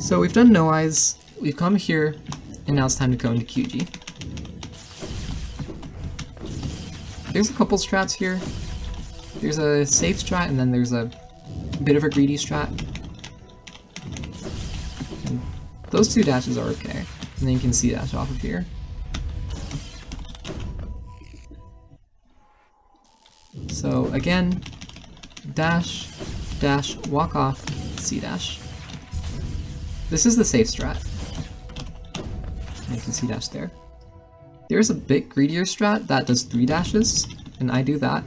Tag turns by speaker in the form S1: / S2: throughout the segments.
S1: So we've done no eyes, we've come here, and now it's time to go into QG. There's a couple strats here. There's a safe strat, and then there's a bit of a greedy strat. And those two dashes are okay, and then you can see dash off of here. So again, dash, dash, walk off, C dash. This is the safe strat. And you can see dash there. There's a bit greedier strat that does 3 dashes, and I do that.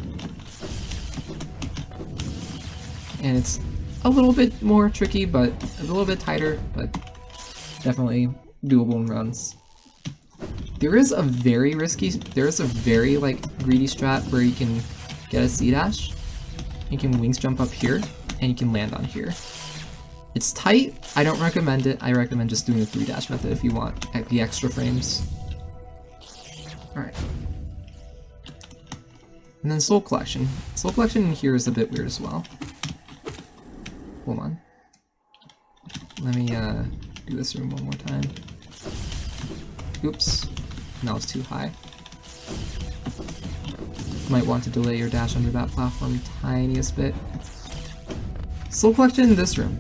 S1: And it's a little bit more tricky, but a little bit tighter, but definitely doable in runs. There is a very like greedy strat where you can get a C dash, you can wings jump up here, and you can land on here. It's tight, I don't recommend it, I recommend just doing the 3 dash method if you want the extra frames. Alright. And then Soul Collection. Soul Collection in here is a bit weird as well. Hold on. Let me do this room one more time. Oops. Now it's too high. Might want to delay your dash under that platform tiniest bit. Soul Collection in this room.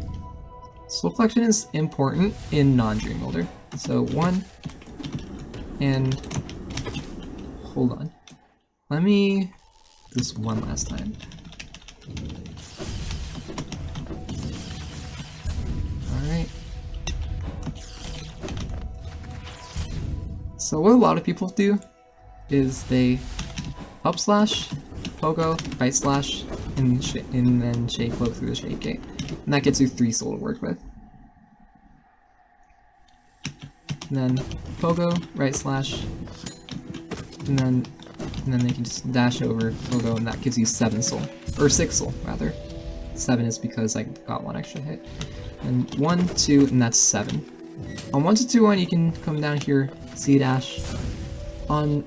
S1: Soul Collection is important in non-Dream Builder. So 1, and hold on. Let me do this one last time. Alright. So what a lot of people do is they up slash, pogo, right slash, and then shade cloak through the shade gate. And that gets you 3 soul to work with. And then pogo, right slash, and then they can just dash over pogo, and that gives you 7 soul. Or 6 soul, rather. 7 is because I got 1 extra hit. And 1, 2, and that's 7. On 1 to 2, 1, you can come down here, C dash. On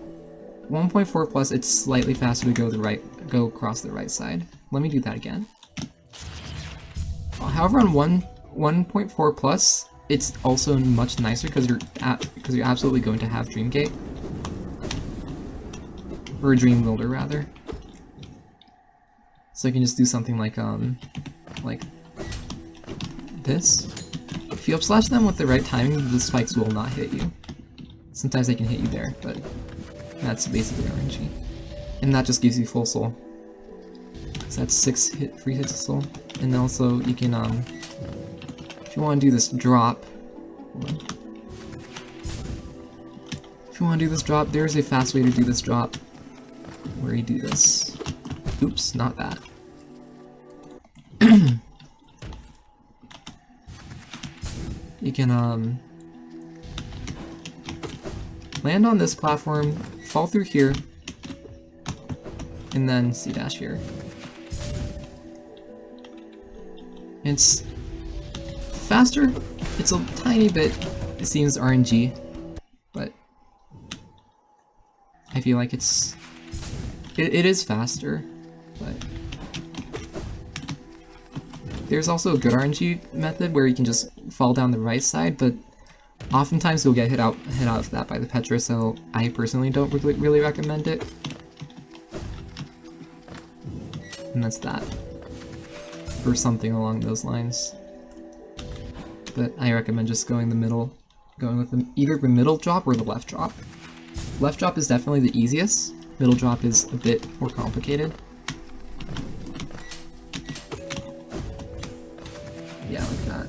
S1: 1.4 plus, it's slightly faster to go across the right side. Let me do that again. However, on 1.4 plus, it's also much nicer because you're absolutely going to have Dream Gate. Or a Dream Builder, rather. So you can just do something like this. If you up slash them with the right timing, the spikes will not hit you. Sometimes they can hit you there, but that's basically RNG. And that just gives you full soul. So that's 6 free hits of soul. And also you can, if you want to do this drop, if you want to do this drop, there's a fast way to do this drop, where you do this. Oops, not that. You can, land on this platform, fall through here, and then C dash here. It's faster, it's a tiny bit, it seems RNG, but I feel like it is faster, but there's also a good RNG method where you can just fall down the right side, but oftentimes you'll get hit out of that by the Petra, so I personally don't really recommend it. And that's that. Or something along those lines. But I recommend just going the middle, going with either the middle drop or the left drop. Left drop is definitely the easiest, middle drop is a bit more complicated. Yeah, like that.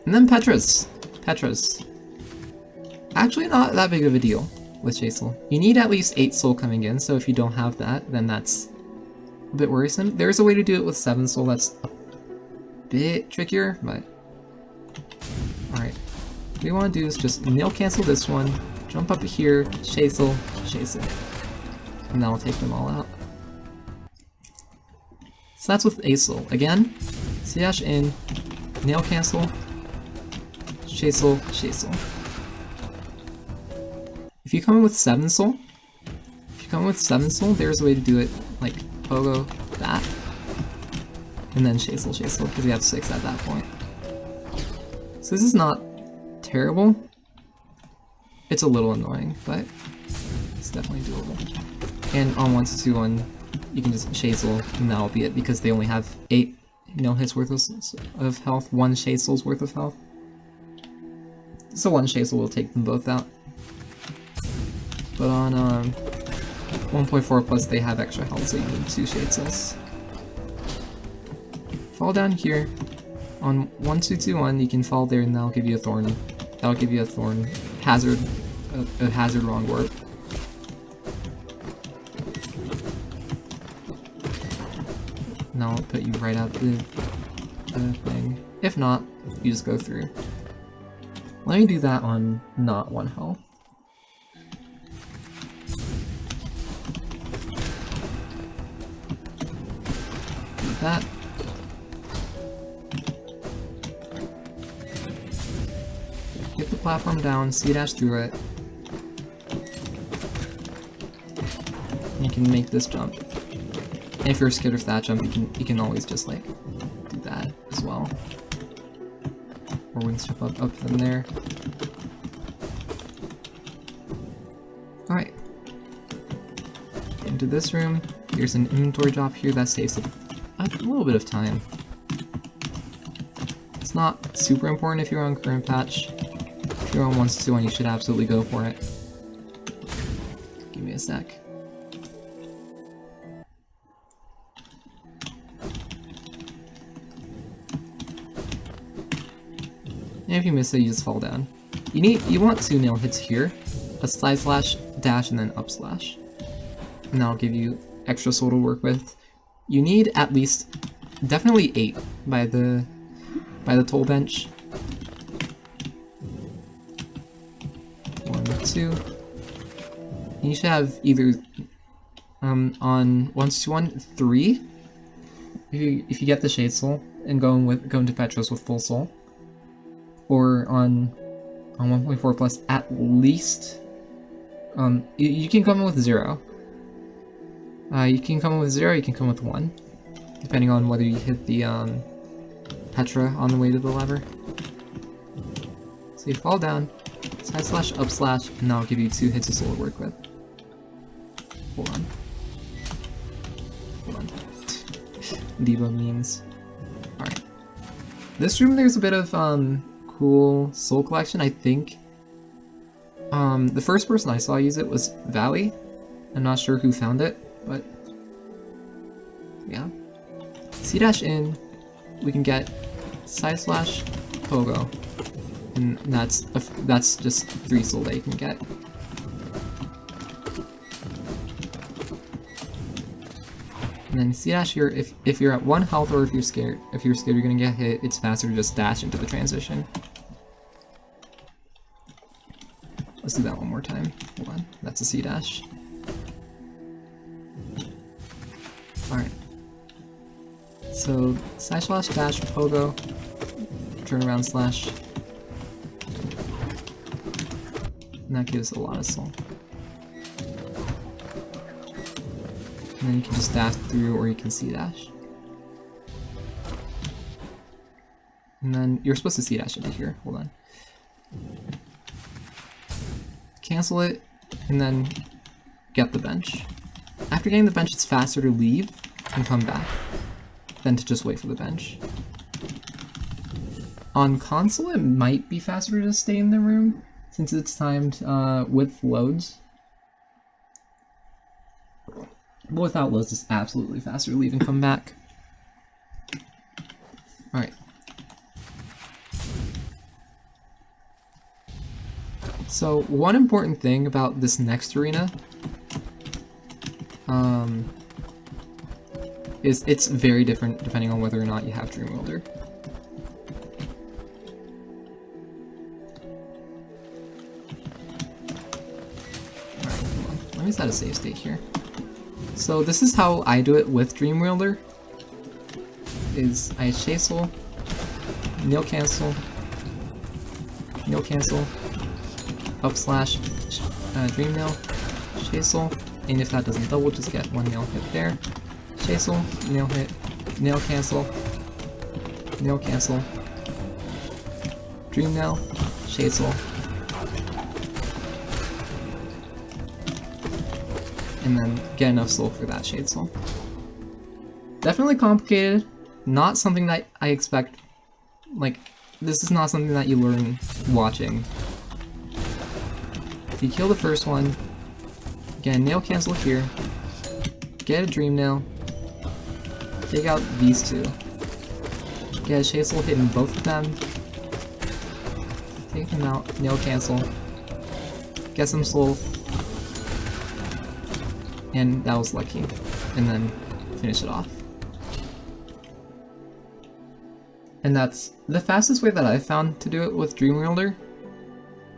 S1: And then Petras. Actually not that big of a deal with Chasel. You need at least 8 soul coming in, so if you don't have that, then that's a bit worrisome. There's a way to do it with 7 soul that's a bit trickier, but alright. What we want to do is just nail cancel this one, jump up here, Chasel, and that'll take them all out. So that's with A soul. Again, C dash in, nail cancel, Chasel. If you come in with 7 soul, there's a way to do it like pogo that, and then Chasel, because we have 6 at that point. So this is not terrible. It's a little annoying, but it's definitely doable. And on 1-2-1, you can just Shade Soul, and that'll be it, because they only have 8 no-hits worth of health, 1 Shade Soul's worth of health. So 1 Shade Soul will take them both out. But on 1.4 plus, they have extra health, so you need 2 Shade Souls. Fall down here. On 1-2-2-1, you can fall there, and that'll give you a Thorn. That'll give you a Thorn hazard, a hazard wrong warp. And that'll put you right out the thing. If not, you just go through. Let me do that on not 1 health. Do that. Get the platform down, C-dash through it. And you can make this jump. And if you're scared of that jump, you can always just like do that as well. Or wing step up from there. Alright. Into this room. Here's an inventory drop here that saves a little bit of time. It's not super important if you're on current patch. If you're on 1-2-1, you should absolutely go for it. Give me a sec. And if you miss it, you just fall down. You want 2 nail hits here, a side slash, dash, and then up slash. And that'll give you extra soul to work with. You need at least, definitely 8 by the toll bench. 1, 2. And you should have either on 1-2-1, 3. If you get the Shade Soul and go into Petros with full soul. Or on 1.4 plus, at least, you can come in with 0. You can come in with 0, you can come with 1, depending on whether you hit the Petra on the way to the lever. So you fall down, side slash, up slash, and that'll give you 2 hits of soul to work with. Hold on. Hold on. Diva memes. Alright. This room, there's a bit of cool soul collection, I think. The first person I saw use it was Valley. I'm not sure who found it, but yeah. C-dash in, we can get side slash pogo, and that's just 3 soul that you can get. And then C-dash here, if you're at 1 health or if you're scared you're gonna get hit, it's faster to just dash into the transition. Let's do that one more time. Hold on, that's a C-dash. Alright. So, side slash dash, pogo, turn around slash. And that gives a lot of soul. And then you can just dash through, or you can C-dash. And then you're supposed to C-dash into here. Hold on. Cancel it, and then get the bench. After getting the bench, it's faster to leave and come back than to just wait for the bench. On console, it might be faster to stay in the room, since it's timed with loads. But without loads, it's absolutely faster to leave and come back. Alright. So, one important thing about this next arena is it's very different depending on whether or not you have Dream Wielder. Alright, hold on. Let me set a save state here. So this is how I do it with Dream Wielder. Is I Shade Soul, Nail Cancel, up slash, Dream Nail, Shade Soul, and if that doesn't double, just get 1 nail hit there. Shade Soul, nail hit, nail cancel, Dream Nail, Shade Soul. And then get enough soul for that Shade Soul. Definitely complicated, not something that I expect, like, this is not something that you learn watching. You kill the first one, get a Nail Cancel here, get a Dream Nail, take out these two, get a Shade Soul hitting both of them, take them out, Nail Cancel, get some soul, and that was lucky, and then finish it off. And that's the fastest way that I've found to do it with Dream Wielder.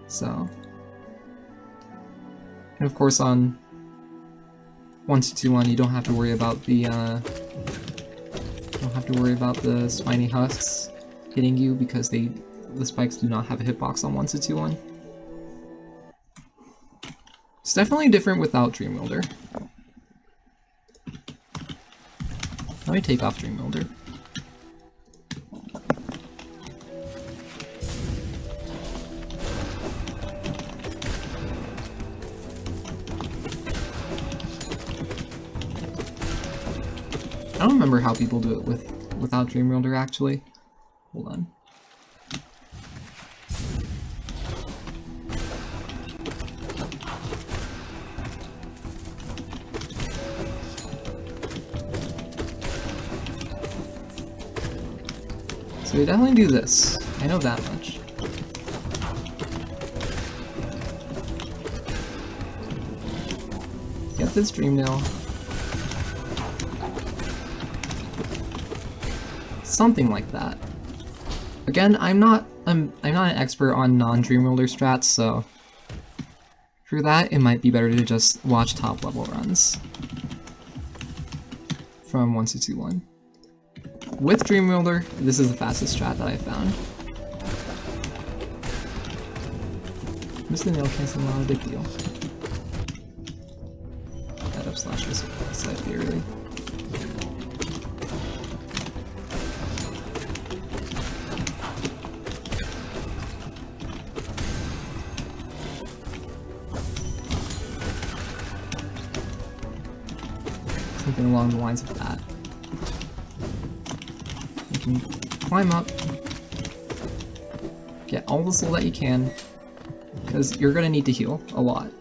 S1: So, and of course on 1-2-2-1 you don't have to worry about the spiny husks hitting you because the spikes do not have a hitbox on 1-2-1. It's definitely different without Dream Wielder. Let me take off Dream Wielder. I don't remember how people do it without Dream Wielder actually. Hold on. So we definitely do this. I know that much. Get this Dream Nail. Something like that. Again, I'm not an expert on non-Dream Wielder strats, so for that it might be better to just watch top level runs from 1-2-1. With Dream Wielder, this is the fastest strat that I found. Miss the Nail Cancel, not a big deal. That up slash was slightly early. Something along the lines of that. You can climb up, get all the soul that you can, because you're gonna need to heal a lot.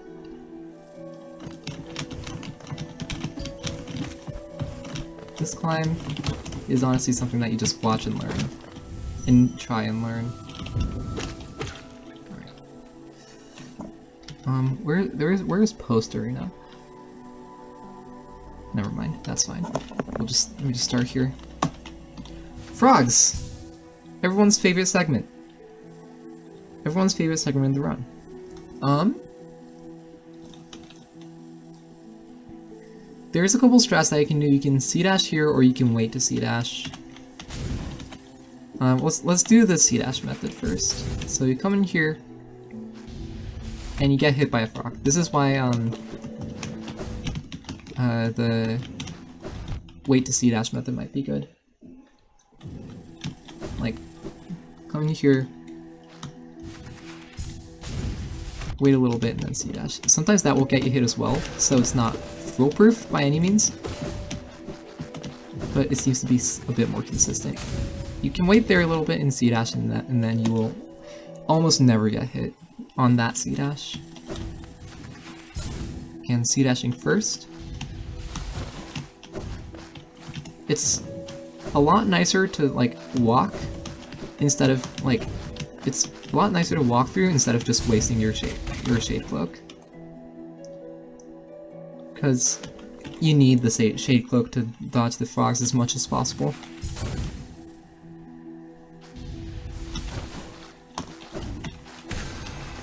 S1: This climb is honestly something that you just watch and learn, and try and learn. Alright. Where's Post Arena? Never mind, that's fine. Let me just start here. Frogs! Everyone's favorite segment. Everyone's favorite segment in the run. There's a couple strats that you can do. You can C-dash here, or you can wait to C-dash. Let's do the C-dash method first. So you come in here, and you get hit by a frog. This is why, the wait to C-dash method might be good. Like, come in here, wait a little bit, and then C-dash. Sometimes that will get you hit as well, so it's not foolproof by any means, but it seems to be a bit more consistent. You can wait there a little bit and C-dash, and then you will almost never get hit on that C-dash. And C-dashing first. It's a lot nicer to, like, walk instead of, like, it's a lot nicer to walk through instead of just wasting your shade cloak. Because you need the shade cloak to dodge the frogs as much as possible.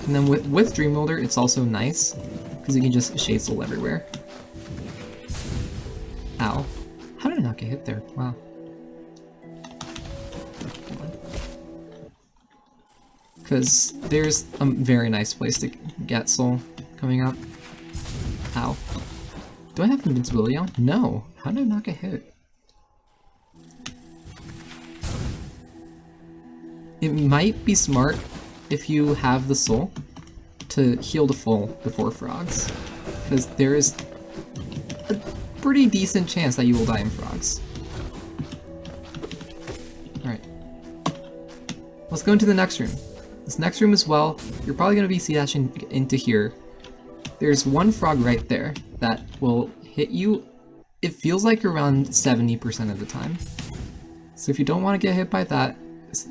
S1: And then with Dream Wielder, it's also nice because you can just shade soul everywhere. Ow. How did I not get hit there? Wow. Because there's a very nice place to get soul coming up. Ow. Do I have invincibility on? No. How did I not get hit? it might be smart if you have the soul to heal to full before frogs, because there is a pretty decent chance that you will die in frogs. Alright. Let's go into the next room. This next room as well, you're probably going to be C-dashing into here. There's one frog right there that will hit you, it feels like around 70% of the time. So if you don't want to get hit by that,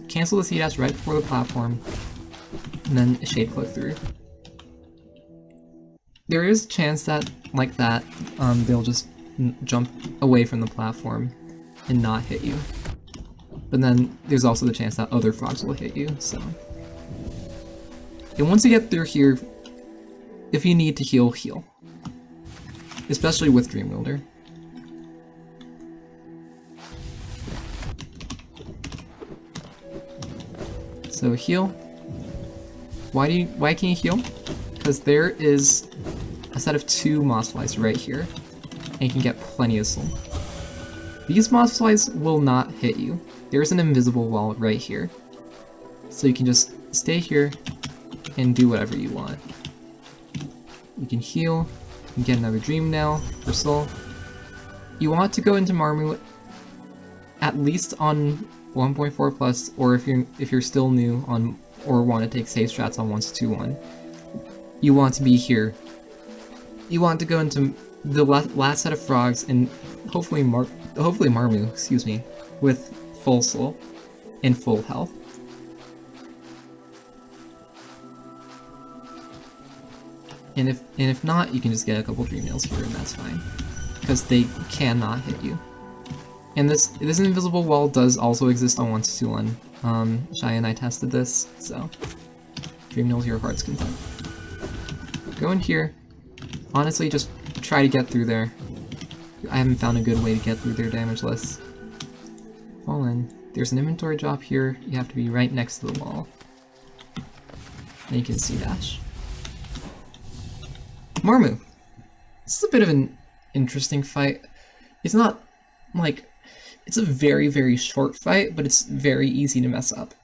S1: cancel the C-dash right before the platform, and then shade cloak through. There is a chance that, like that, they'll just jump away from the platform and not hit you. But then there's also the chance that other frogs will hit you, so. And once you get through here, if you need to heal, heal. Especially with Dream Wielder. So heal. Why can you heal? Because there is a set of 2 moss flies right here, and you can get plenty of soul. These moss flies will not hit you. There's an invisible wall right here. So you can just stay here and do whatever you want. You can heal, you can get another dream nail for soul. You want to go into Marmu at least on 1.4 plus, or if you're still new on or want to take safe strats on 1-2-1. You want to be here. You want to go into the last set of frogs and hopefully Marmu, excuse me, with full soul and full health. And if not, you can just get a couple dream nails here and that's fine, because they cannot hit you. And this invisible wall does also exist on 1-2-1. Shy and I tested this, so dream nails your heart's content. Go in here. Honestly, just try to get through there. I haven't found a good way to get through there damageless. Fall in. There's an inventory drop here. You have to be right next to the wall. And you can see dash. Marmu. This is a bit of an interesting fight. It's not like, it's a very, very short fight, but it's very easy to mess up.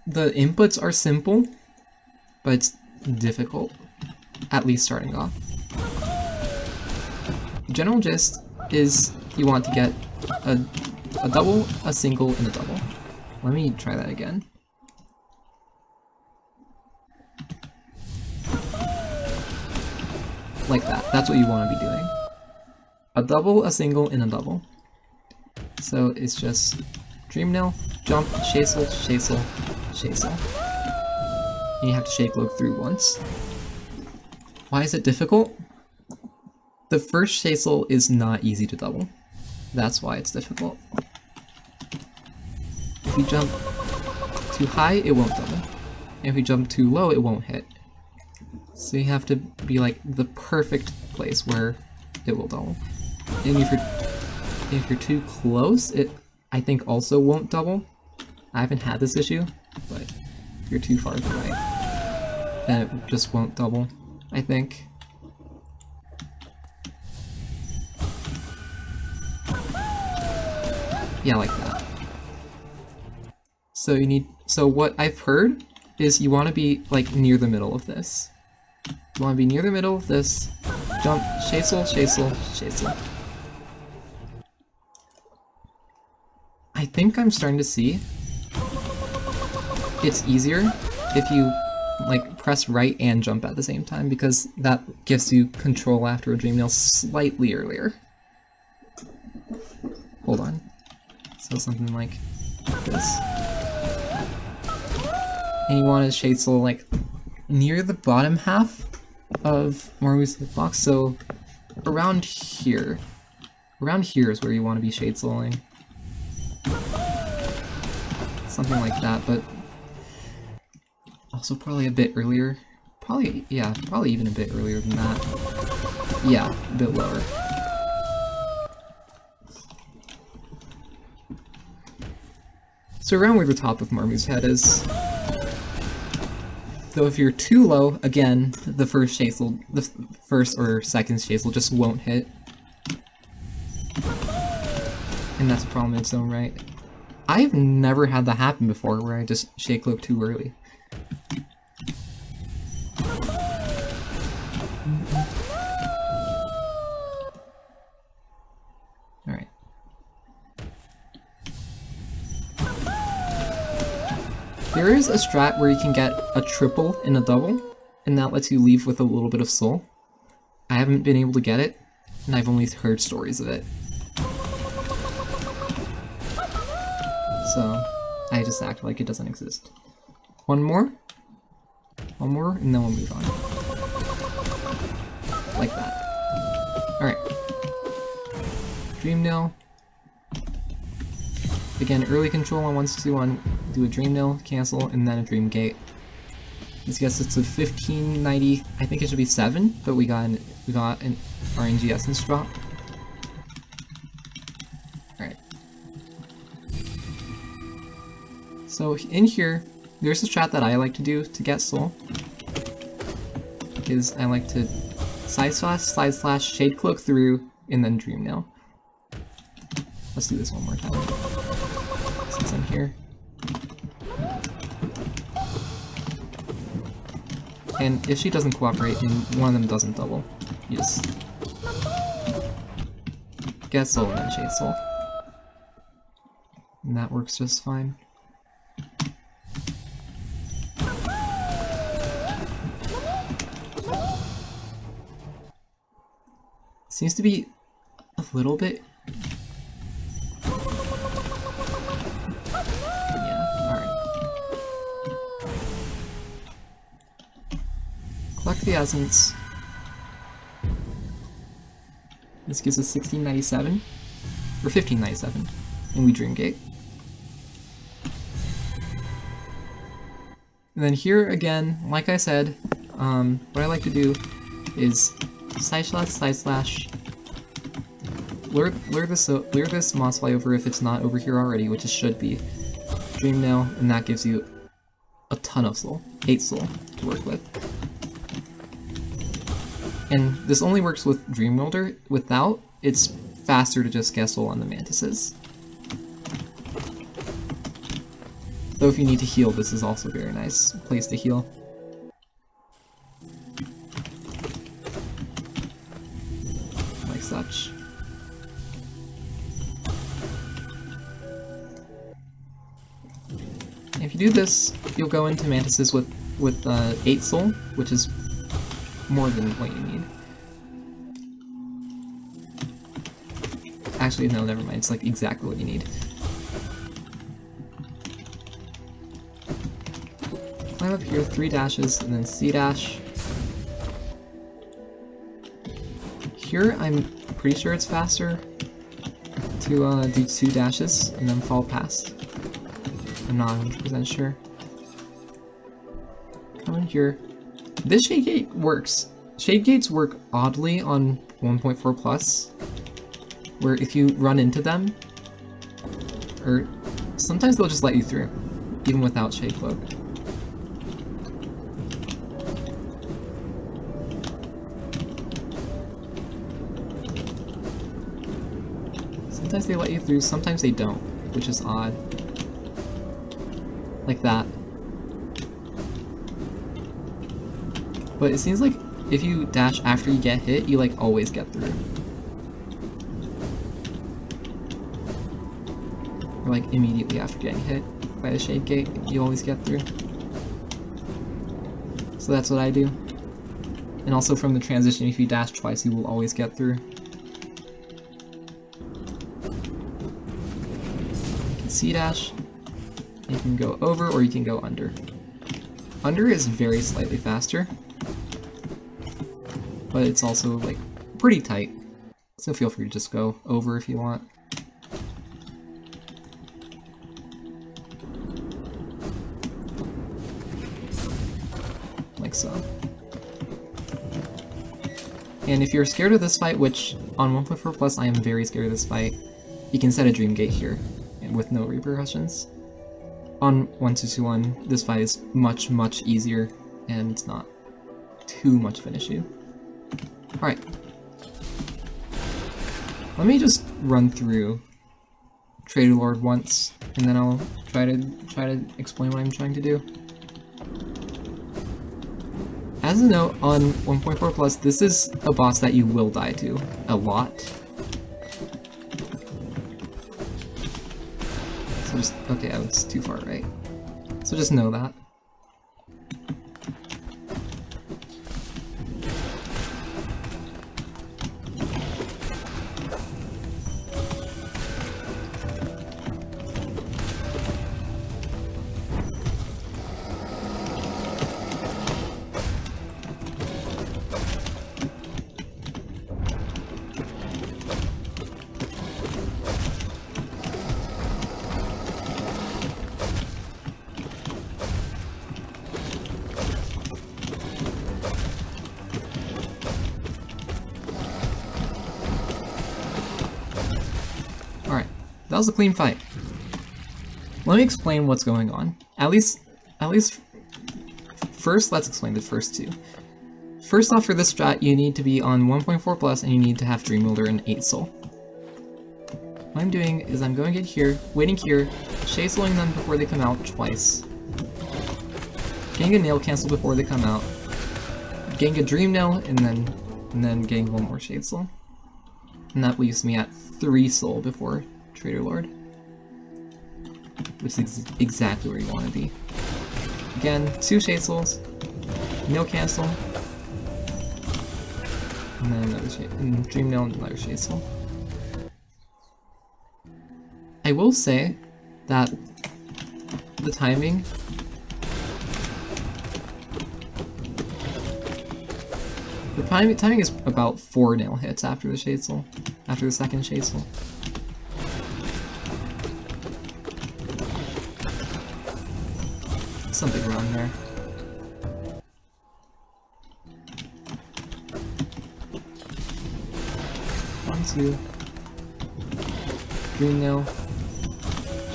S1: The inputs are simple, but it's difficult, at least starting off. General gist is you want to get a double, a single, and a double. Let me try that again. Like that. That's what you want to be doing. A double, a single, and a double. So it's just Dream Nail, jump, Shasel, Shasel, Shasel. And you have to shake cloak through once. Why is it difficult? The first Shasel is not easy to double. That's why it's difficult. If you jump too high, it won't double. And if you jump too low, it won't hit. So you have to be like the perfect place where it will double. And if you're too close, it I think also won't double. I haven't had this issue, but if you're too far to the right, then it just won't double, I think. Yeah, like that. So what I've heard is you want to be like near the middle of this. You want to be near the middle of this, jump, Shasel, Shasel, Shasel. I think I'm starting to see it's easier if you like press right and jump at the same time, because that gives you control after a Dream Nail slightly earlier. Hold on. So something like this. And you want to Shasel like near the bottom half of Marmu's hitbox, so around here. Around here is where you want to be Shadesoling. Something like that, but also probably a bit earlier. Probably even a bit earlier than that. Yeah, a bit lower. So around where the top of Marmu's head is. Though if you're too low, again, the first or second Shasel just won't hit. And that's a problem in its own right. I've never had that happen before, where I just shade cloak too early. Alright. There is a strat where you can get a triple and a double, and that lets you leave with a little bit of soul. I haven't been able to get it, and I've only heard stories of it. So, I just act like it doesn't exist. One more, and then we'll move on. Like that. Alright. Dream Nail. Again, early control on 161, do a Dream Nail, cancel, and then a Dream Gate. This gets us to 1590, I think it should be 7, but we got an RNG essence drop. Alright. So in here, there's a strat that I like to do to get soul. Is I like to side slash, shade cloak through, and then Dream Nail. Let's do this one more time. Since I'm here. And if she doesn't cooperate and one of them doesn't double, you just get soul and then shade soul. And that works just fine. Seems to be a little bit... yeah, alright. Collect the essence. This gives us 1697, or 1597, and we Dream Gate. And then here again, like I said, what I like to do is side slash, lure this Mossfly over if it's not over here already, which it should be. Dream Nail, and that gives you a ton of soul, 8 soul to work with. And this only works with Dream Welder. Without, it's faster to just get soul on the mantises. Though if you need to heal, this is also a very nice place to heal. Like such. And if you do this, you'll go into mantises with 8 soul, which is more than what you need. Actually, no, never mind. It's like exactly what you need. Climb up here, 3 dashes, and then C dash. Here, I'm pretty sure it's faster to do 2 dashes and then fall past. I'm not 100% sure. Come in here. This Shade Gate works. Shade Gates work oddly on 1.4 plus, where if you run into them, or sometimes they'll just let you through, even without Shade Cloak. Sometimes they let you through, sometimes they don't, which is odd. Like that. But it seems like if you dash after you get hit, you like always get through. Or like immediately after getting hit by the Shade Gate, you always get through. So that's what I do. And also from the transition, if you dash twice, you will always get through. You can C-dash, you can go over, or you can go under. Under is very slightly faster, but it's also like pretty tight, so feel free to just go over if you want. Like so. And if you're scared of this fight, which on 1.4 plus I am very scared of this fight, you can set a Dream Gate here with no repercussions. On 1.221, this fight is much, much easier, and it's not too much of an issue. Alright. Let me just run through Traitor Lord once, and then I'll try to explain what I'm trying to do. As a note, on 1.4 plus, this is a boss that you will die to a lot. So just, okay, I was too far right. So just know that. That was a clean fight. Let me explain what's going on. At least, first let's explain the first two. First off, for this strat, you need to be on 1.4 plus and you need to have Dream Wielder and 8 soul. What I'm doing is I'm going in here, waiting here, Shade Souling them before they come out twice. Getting a nail cancel before they come out. Getting a Dream Nail and then getting one more Shade Soul. And that leaves me at 3 soul before Traitor Lord, which is exactly where you want to be. Again, 2 Shade Souls, no cancel, and then another Dream Nail and another Shade Soul. I will say that the timing is about 4 nail hits after the Shade Soul, after the second Shade Soul. Something wrong there. One, two. Dream Nail,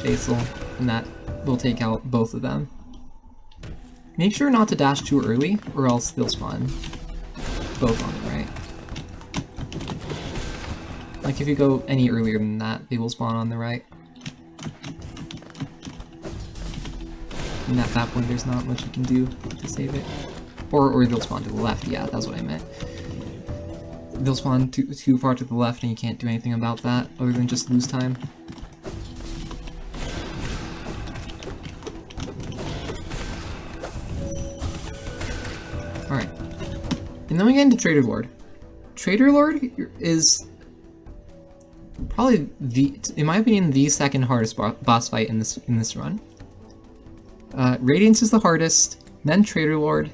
S1: Shade Soul, and that will take out both of them. Make sure not to dash too early, or else they'll spawn both on the right. Like if you go any earlier than that, they will spawn on the right. And at that point, there's not much you can do to save it. Or they'll spawn to the left, yeah, that's what I meant. They'll spawn too far to the left and you can't do anything about that, other than just lose time. Alright. And then we get into Traitor Lord. Traitor Lord is probably in my opinion, the second hardest boss fight in this run. Radiance is the hardest, then Traitor Lord,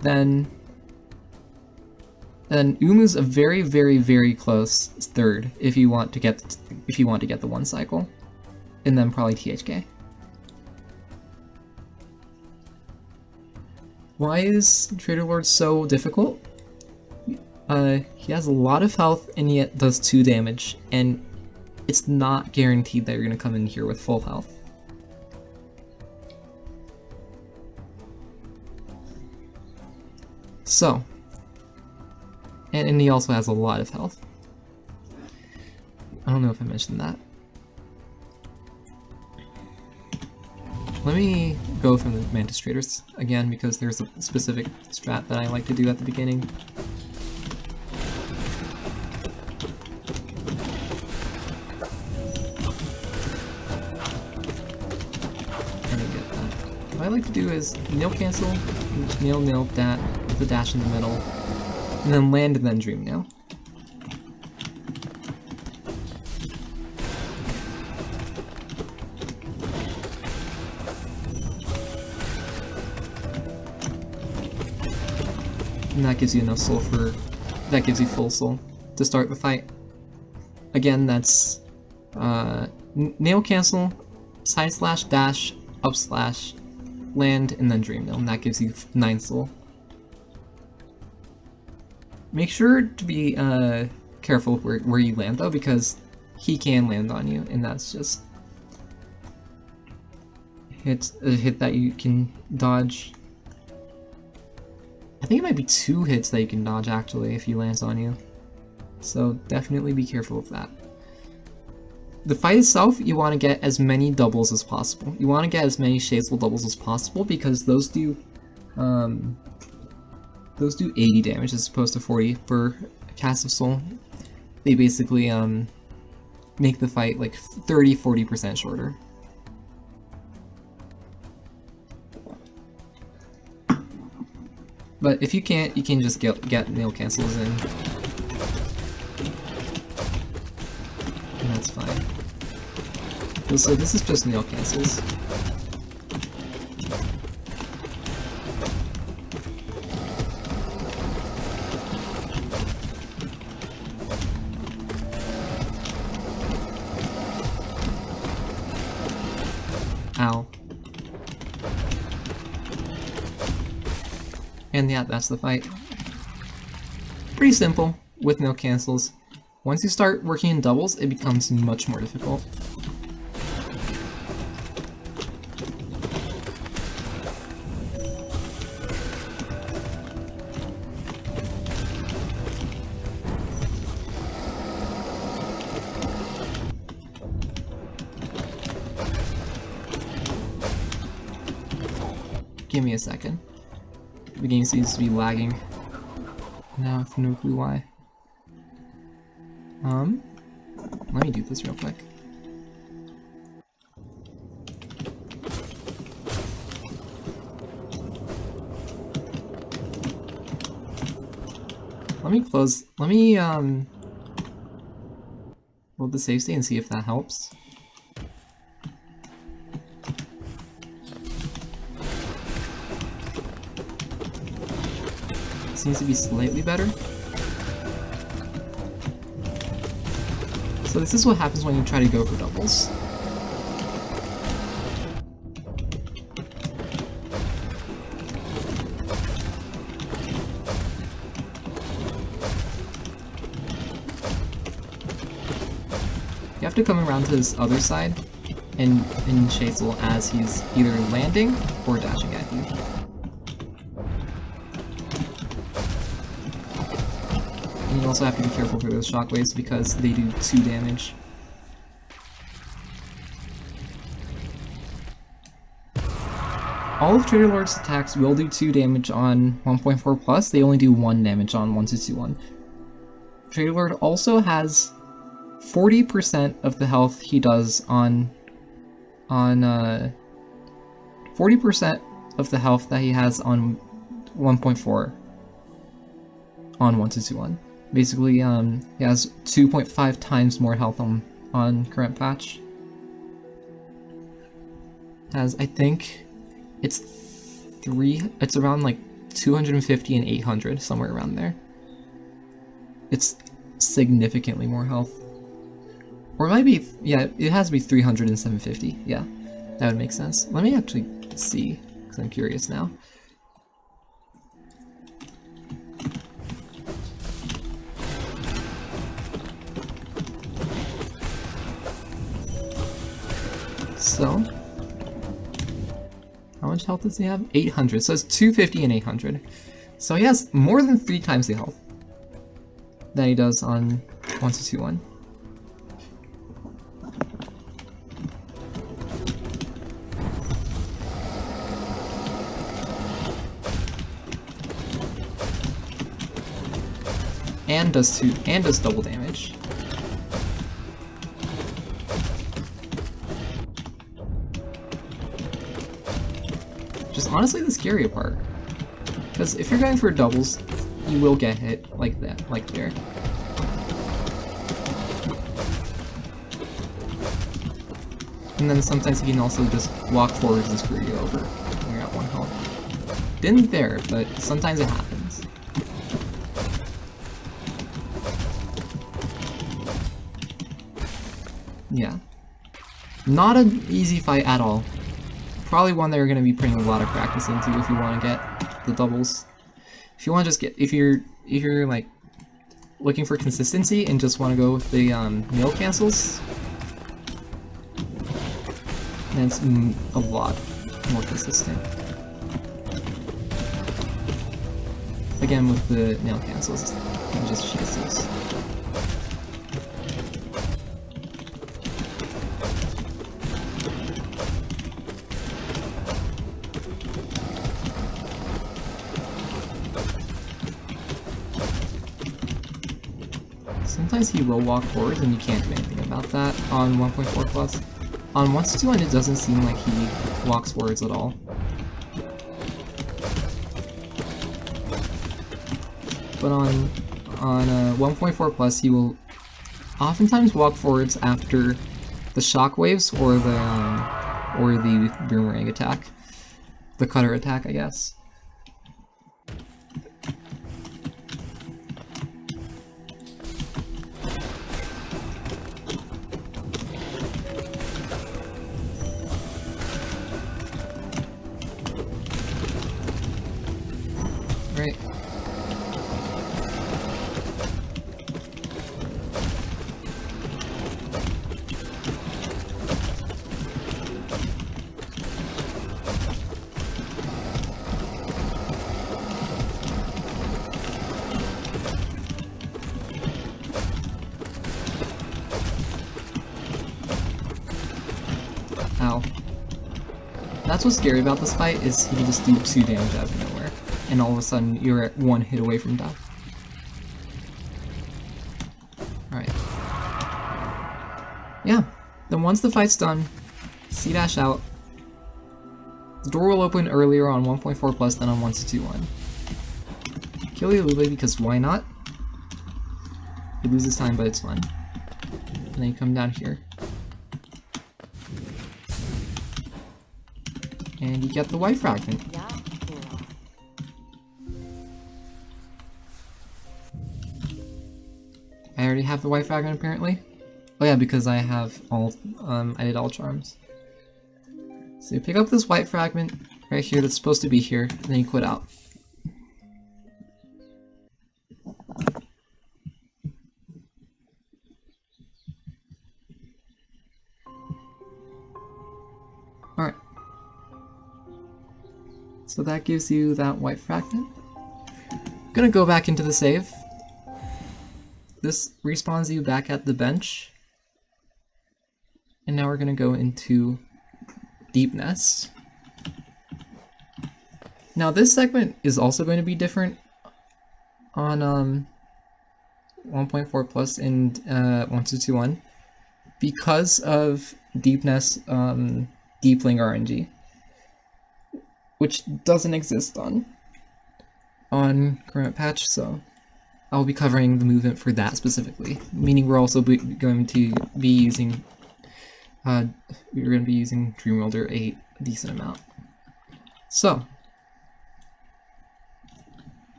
S1: then Umu's a very, very, very close third if you want to get the 1 cycle, and then probably THK. Why is Traitor Lord so difficult? He has a lot of health and yet does 2 damage, and it's not guaranteed that you're gonna come in here with full health. So, and he also has a lot of health. I don't know if I mentioned that. Let me go from the Mantis Traders again because there's a specific strat that I like to do at the beginning. What I like to do is nail cancel, nail that, the dash in the middle, and then land and then Dream Nail. And that gives you enough soul that gives you full soul to start the fight. Again, that's nail cancel, side slash dash, up slash, land, and then Dream Nail, and that gives you 9 soul. Make sure to be careful where you land though, because he can land on you, and that's just a hit that you can dodge. I think it might be 2 hits that you can dodge actually if he lands on you, so definitely be careful of that. the fight itself, you want to get as many doubles as possible. You want to get as many Shadesful doubles as possible because those do 80 damage as opposed to 40 for Cast of Soul. They basically make the fight like 30-40% shorter. But if you can't, you can just get nail cancels in. And that's fine. So this is just nail cancels. Ow. And yeah, that's the fight. Pretty simple, with no cancels. Once you start working in doubles, it becomes much more difficult. Give me a second. The game seems to be lagging. Now I have no clue why. Let me do this real quick. Let me load the save state and see if that helps. Seems to be slightly better. So this is what happens when you try to go for doubles. You have to come around to this other side and Shadesful as he's either landing or dashing at you. And you also have to be careful for those shockwaves because they do 2 damage. All of Traitor Lord's attacks will do 2 damage on 1.4 plus, they only do 1 damage on 1.221. Traitor Lord also has 40% of the health he does on 40% of the health that he has on 1.4 on 1.221. Basically, he has 2.5 times more health on current patch. Has, I think, it's around like 250 and 800, somewhere around there. It's significantly more health. Or it might be, yeah, it has to be 300 and 750, yeah. That would make sense. Let me actually see, because I'm curious now. So, how much health does he have? 800, so it's 250 and 800. So he has more than 3 times the health that he does on 1.221. And does double damage. Which is honestly the scarier part. Because if you're going for doubles, you will get hit like that, like there. And then sometimes you can also just walk forward and screw you over when you're at 1 health. Didn't there, but sometimes it happens. Yeah. Not an easy fight at all. Probably one that you're going to be putting a lot of practice into if you want to get the doubles. If you want to just get, if you're like looking for consistency and just want to go with the nail cancels, then it's a lot more consistent. Again, with the nail cancels, you can just chase those. Sometimes he will walk forward and you can't do anything about that on 1.4 plus. On 1.2.1 it doesn't seem like he walks forwards at all. But on 1.4 plus he will oftentimes walk forwards after the shockwaves or the boomerang attack. The cutter attack, I guess. Right. Ow. That's what's scary about this fight, is he can just do 2 damage out of nowhere, and all of a sudden you're at 1 hit away from death. Alright. Yeah, then once the fight's done, C-dash out. The door will open earlier on 1.4 plus than on 1.2.1. Kill your Lule because why not? He loses time, but it's fun. And then you come down here. And you get the white fragment. I already have the white fragment apparently. Oh yeah, because I have all, I did all charms. So you pick up this white fragment right here that's supposed to be here, and then you quit out. Alright. So that gives you that white fragment. I'm gonna go back into the save. This respawns you back at the bench. And now we're gonna go into Deepness. Now this segment is also going to be different on 1.4 plus and 1.2.1 because of Deepness Deepling RNG, which doesn't exist on current patch, so I'll be covering the movement for that specifically, meaning we're also going to be using Dream Welder a decent amount. So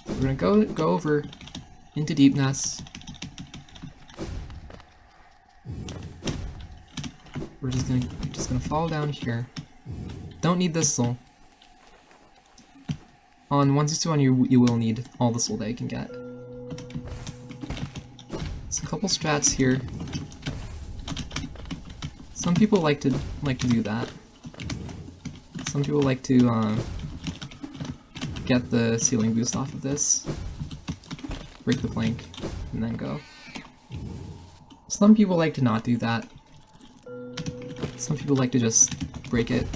S1: we're gonna go over into Deepness. You're just gonna fall down here. Don't need this soul. On 1.2.1 you will need all the soul that you can get. There's a couple strats here. Some people like to do that. Some people like to get the ceiling boost off of this, break the plank, and then go. Some people like to not do that. Some people like to just break it,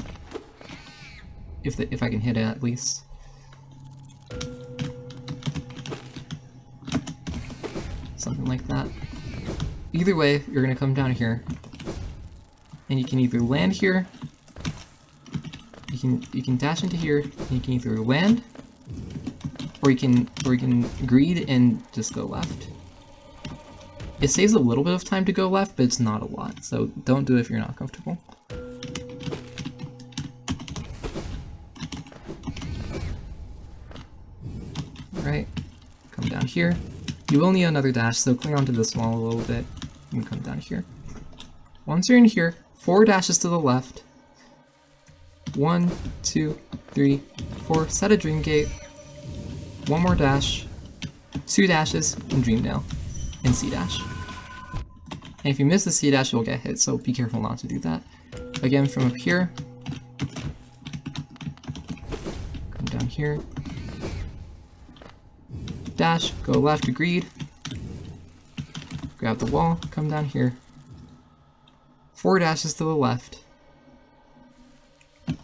S1: if I can hit it at least. Something like that. Either way, you're gonna come down here, and you can either land here, you can dash into here, and you can either land, or you can greed and just go left. It saves a little bit of time to go left, but it's not a lot, so don't do it if you're not comfortable. Alright, come down here. You will need another dash, so cling onto this wall a little bit, and come down here. Once you're in here, 4 dashes to the left. 1, 2, 3, 4, set a Dream Gate. 1 more dash. 2 dashes, and Dream Nail. And C-dash. And if you miss the C-dash, you'll get hit, so be careful not to do that. Again, from up here. Come down here. Dash, go left to greed. Grab the wall, come down here. 4 dashes to the left. And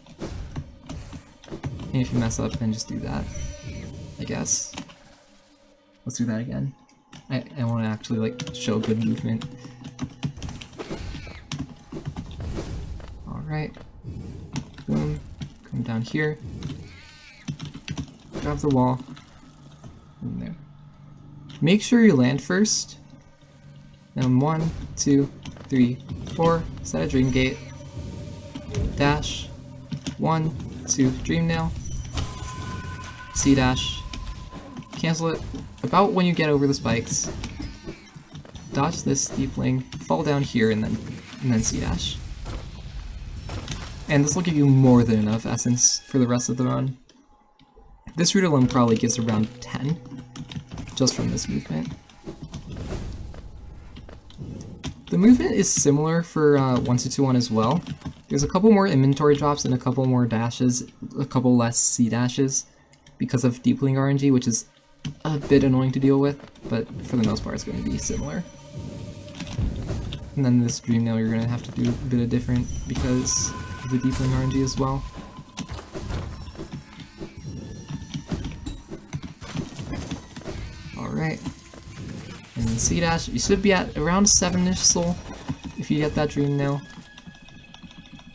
S1: if you mess up, then just do that, I guess. Let's do that again. I want to actually like show good movement. Alright. Boom. Come down here. Grab the wall. In there. Make sure you land first. Then 1, 2, 3, 4. Set a dream gate. Dash. 1, 2, dream nail. C dash. Cancel it about when you get over the spikes. Dodge this steepling, fall down here, and then C dash. And this will give you more than enough essence for the rest of the run. This route alone probably gives around 10, just from this movement. The movement is similar for 1-2-1 as well. There's a couple more inventory drops and a couple more dashes, a couple less C dashes, because of deepling RNG, which is a bit annoying to deal with, but for the most part it's going to be similar. And then this dream nail you're going to have to do a bit of different because of the deepling RNG as well. Alright. And then C dash, you should be at around 7-ish soul if you get that dream nail.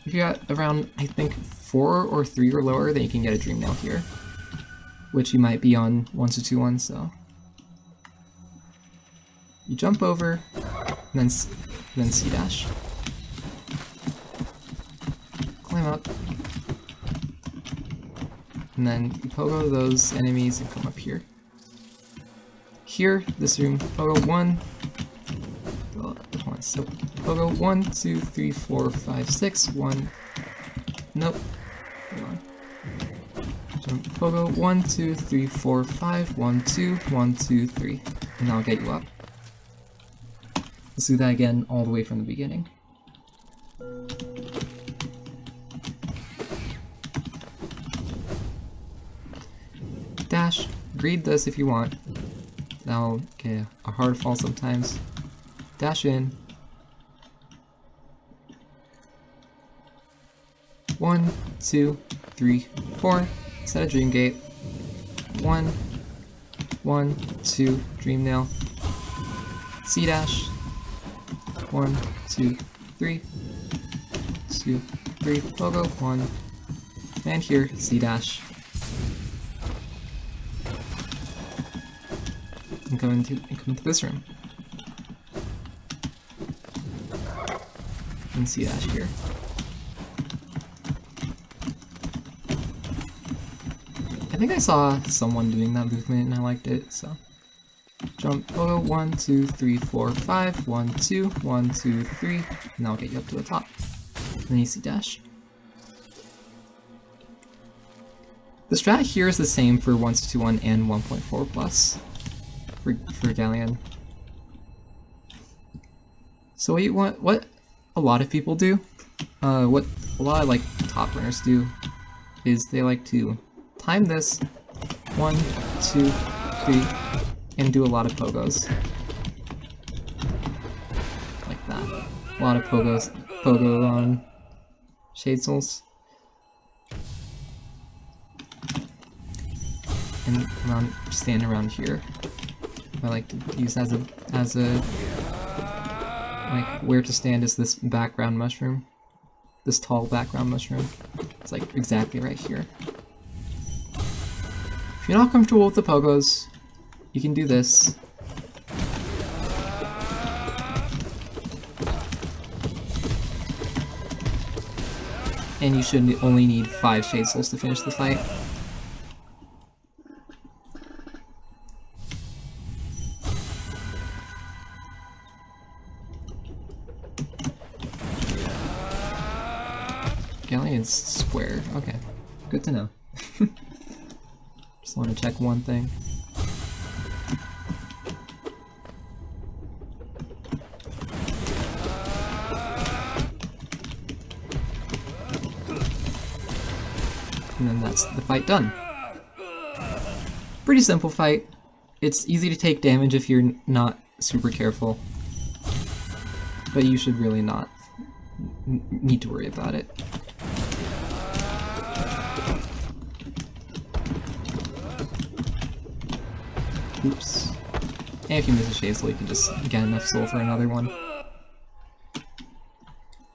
S1: If you got around, I think, 4 or 3 or lower, then you can get a dream nail here. Which you might be on 1-2-1, so. You jump over, and then C dash. Climb up. And then you pogo those enemies and come up here. Here, this room, pogo 1. So pogo 1, 2, 3, 4, 5, 6, 1. Nope. Hold on. Jump pogo 1, 2, 3, 4, 5, 1, 2, 1, 2, 3. And I'll get you up. Let's do that again all the way from the beginning. Dash, read this if you want. That'll get a hard fall sometimes. Dash in. 1, 2, 3, 4. Set a dream gate. 1, 1, 2, dream nail. C dash. 1, 2, 3. 2, 3, pogo, 1. And here, C dash. And come into this room. And C dash here. I think I saw someone doing that movement and I liked it, so. Jump, pogo, 1, 2, 3, 4, 5, 1, 2, 1, 2, 3, and I'll get you up to the top. And then you C dash. The strat here is the same for 1-2-1 and 1.4 plus for Galien. So what a lot of people do, what a lot of like top runners do, is they like to time this 1, 2, 3, and do a lot of pogos. Like that. A lot of pogos. Pogo on Shade Souls. And stand around here. I like to use as a like where to stand is this background mushroom. This tall background mushroom. It's like exactly right here. If you're not comfortable with the pogos, you can do this. And you should only need 5 Shade Souls to finish the fight. Galien's square. Okay, good to know. Just want to check one thing. And then that's the fight done. Pretty simple fight. It's easy to take damage if you're not super careful. But you should really not need to worry about it. Oops. And if you miss a shade soul, you can just get enough soul for another one.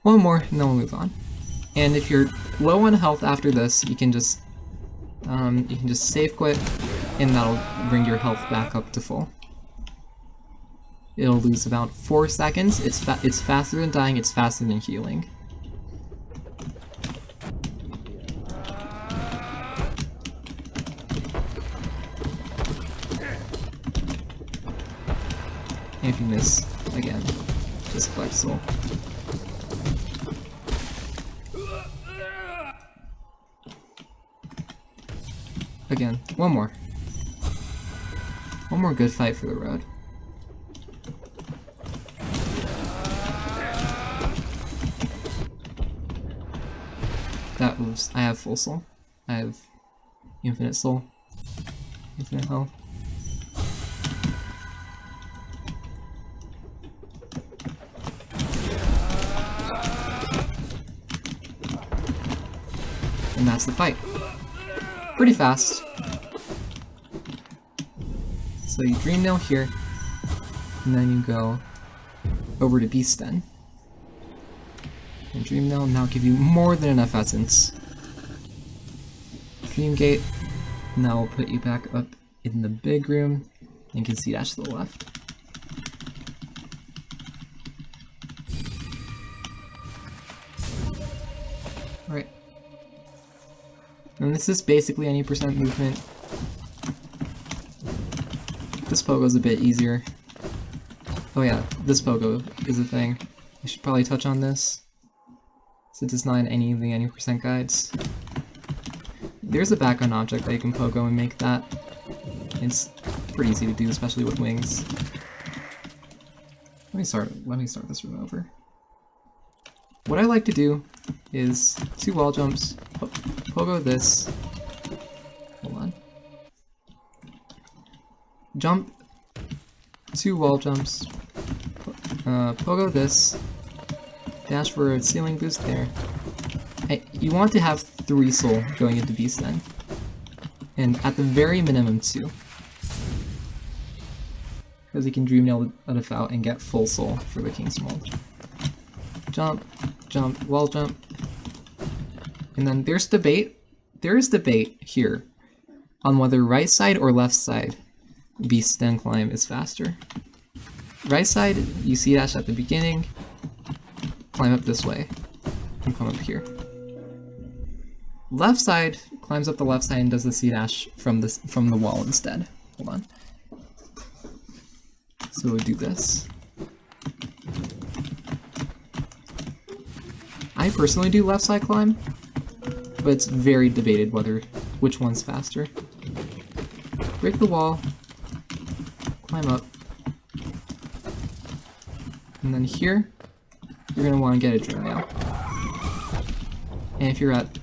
S1: One more, and then we'll move on. And if you're low on health after this, you can just save quit, and that'll bring your health back up to full. It'll lose about 4 seconds. It's faster than dying. It's faster than healing. And if you miss, again, just collect soul. Again, one more. One more good fight for the road. That moves. I have full soul. I have infinite soul. Infinite health. And that's the fight. Pretty fast. So you dream nail here, and then you go over to Beast Den. And Dream Nail now give you more than enough essence. Dream Gate now will put you back up in the big room, and you can see dash to the left. Alright. And this is basically any percent movement. This pogo's a bit easier. Oh yeah, this pogo is a thing. I should probably touch on this, since it's not in any of the any percent guides. There's a background object that you can pogo and make that. It's pretty easy to do, especially with wings. Let me start this room over. What I like to do is 2 wall jumps, pogo this. Hold on. Jump, 2 wall jumps, pogo this, dash for a ceiling boost there. Hey, you want to have 3 soul going into Beast Den, and at the very minimum 2. Because you can Dream Nail it out and get full soul for the King's Mold. Jump, jump, wall jump. And then there is debate here on whether right side or left side Beast Den climb is faster. Right side, you see dash at the beginning, climb up this way, and come up here. Left side climbs up the left side and does the C dash from the wall instead. Hold on. So we'll do this. I personally do left side climb, but it's very debated which one's faster. Break the wall, climb up, and then here, you're going to want to get a Dream Nail. And if you're at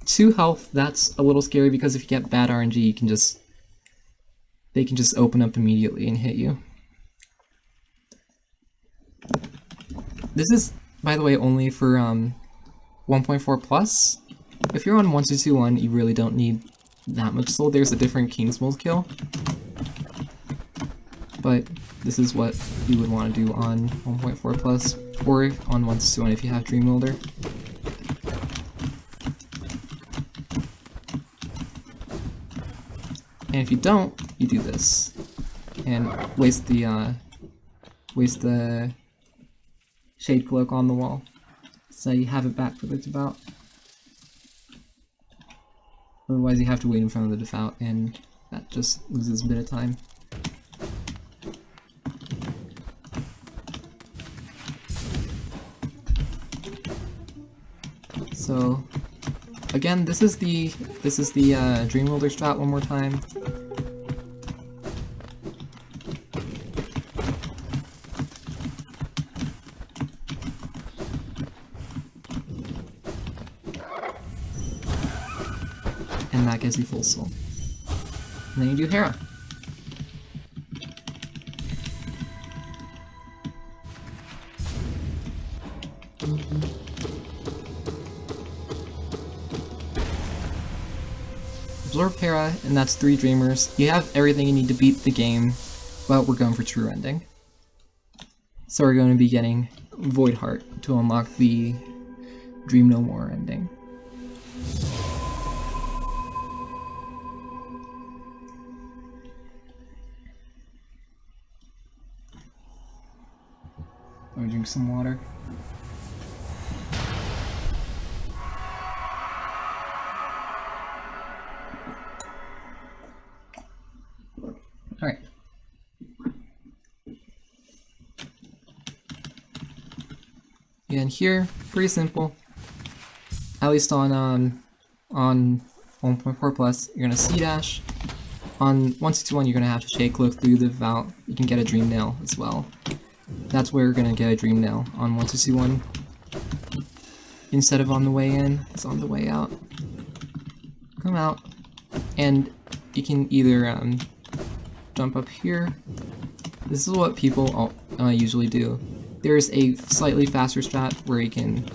S1: 2 health, that's a little scary because if you get bad RNG, they can just open up immediately and hit you. This is, by the way, only for 1.4 plus. If you're on 1.2.1, you really don't need that much soul. There's a different King's Mold kill, but this is what you would want to do on 1.4 plus, or on 1.2.1 if you have Dream Molder. And if you don't, you do this, and waste the Shade Cloak on the wall, so you have it back for the devout. Otherwise you have to wait in front of the devout, and that just loses a bit of time. So again, this is the Dream Molder strat one more time. And that gives you full soul. And then you do Herrah. Absorb Herrah, and that's 3 Dreamers. You have everything you need to beat the game. but we're going for true ending. So we're going to be getting Void Heart to unlock the Dream No More ending. Let me drink some water. Alright. And here, pretty simple. At least on 1.4 plus, you're gonna C-dash. On 161, you're gonna have to shake look through the valve. You can get a Dream Nail as well. That's where you're gonna get a Dream Nail on 161. Instead of on the way in, it's on the way out. Come out, and you can either jump up here. This is what people usually do. There's a slightly faster strat where you can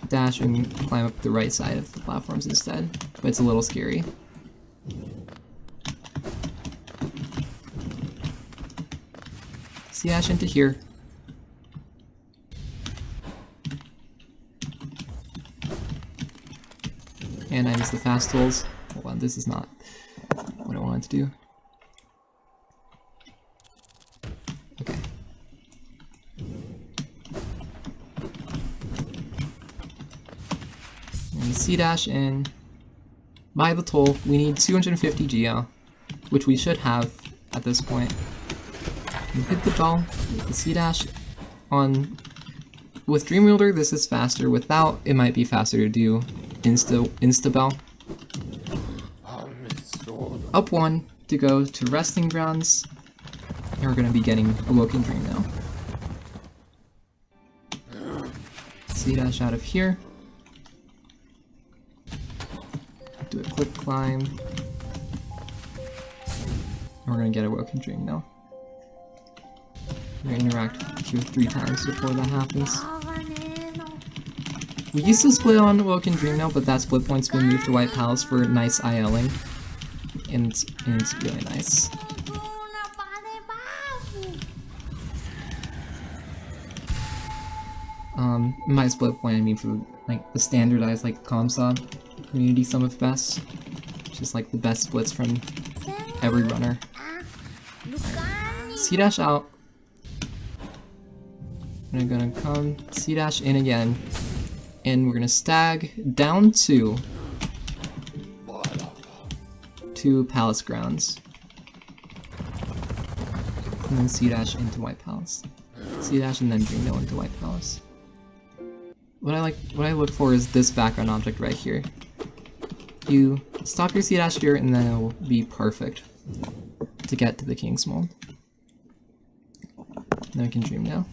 S1: dash and climb up the right side of the platforms instead, but it's a little scary. C-dash into here. And I missed the fast tools. Hold on, this is not what I wanted to do. Okay. And C-dash in. Buy the toll. We need 250 Geo, which we should have at this point. You hit the bell, the C-dash on. With Dream Wielder, this is faster. Without, it might be faster to do insta-bell. Up one to go to Resting Grounds, and we're going to be getting Awoken Dream now. C-dash out of here. Do a quick climb. And we're going to get Awoken Dream now. We're going to interact here 3 times before that happens. We used to split on Awoken Dream now, but that split point's been moved to White Palace for nice ILing. And it's really nice. My split point, I mean for like the standardized like Comsod community some of best. Just like the best splits from every runner. Right. C-dash out. I'm gonna come C-dash in again. And we're gonna stag down to Palace Grounds. And then C-dash into White Palace. C-dash and then Dream Nail into White Palace. What I look for is this background object right here. You stop your C-dash here and then it will be perfect to get to the King's Mold. Then we can Dream Nail.